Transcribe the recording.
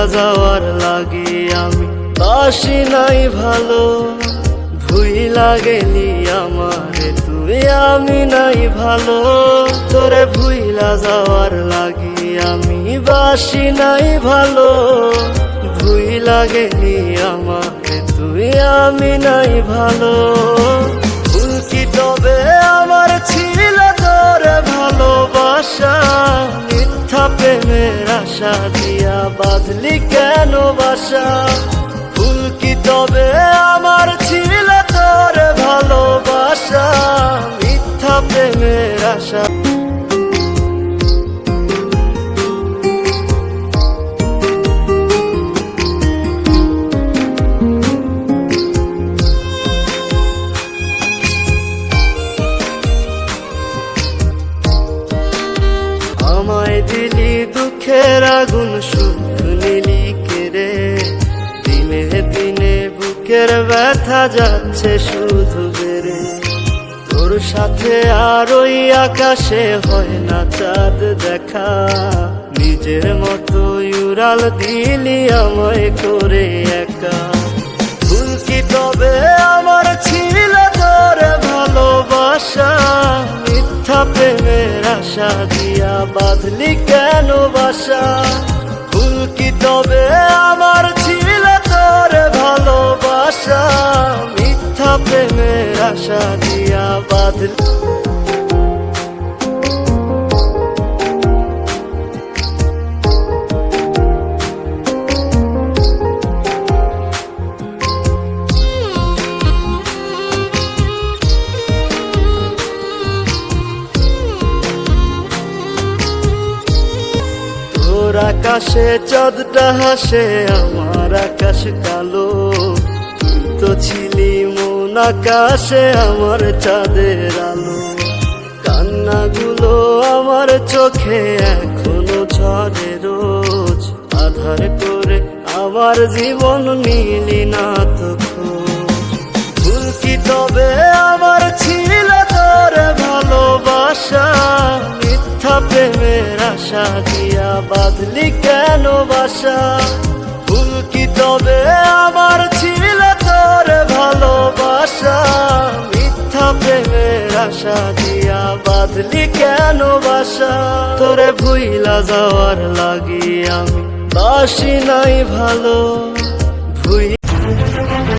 ভুইলা যাওয়ার লাগি আমি বাসি নাই ভালো। ভুইলা গেলি আমারে তুই আমি নাই ভালো। তোরে ভুইলা যাওয়ার লাগি আমি বাসি নাই ভালো। ভুইলা গেলি আমারে তুই আমি নাই ভালো। ভুল কি তবে আমার ছিল তোরে ভালোবাসা? মিথ্যা প্রেমের আশা দিয়া বাঁধলি কেন বাসা? ভুল কি তবে আমার ছিল তোরে ভালোবাসা? মিথ্যা প্রেমের আশা। আমায় দিলি দুঃখের আগুন সুখ নিলি কেড়ে। দিনে দিনে বুকের ব্যথা যাচ্ছে শুধু বেড়ে। তোর সাথে আর ওই আকাশে হয় না চাঁদ দেখা। নিজের মতো উড়াল দিলি আমায় করে একা। ভুল কি তবে আমার ছিল তোরে ভালোবাসা? মিথ্যা প্রেমের আশা দিয়া বাঁধলি কেন বাসা? ভুল কি তবে আমার ছিল তোরে ভালোবাসা? মিথ্যা প্রেমের আশা দিয়া বাঁধলি। তোর আকাশে চাঁদটা হাসে, আমার আকাশ কালো। তুই তো ছিলি মন আকাশে আমার চাঁদের আলো। কান্নাগুলো আমার চোখে এখনো ঝরে রোজ। আধার করে আমার জীবন নিলি না তো খোঁজ। ভুল কি তবে আমার ছিল তোরে ভালোবাসা? মিথ্যা প্রেমের আশা দিয়া বাঁধলি কেন বাসা? ভুল কি তবে আমার ছিল তোরে ভালোবাসা? মিথ্যা প্রেমের আশা দিয়া বাঁধলি কেন বাসা? তোরে ভুইলা যাওয়ার লাগি আমি বাসি নাই ভালো।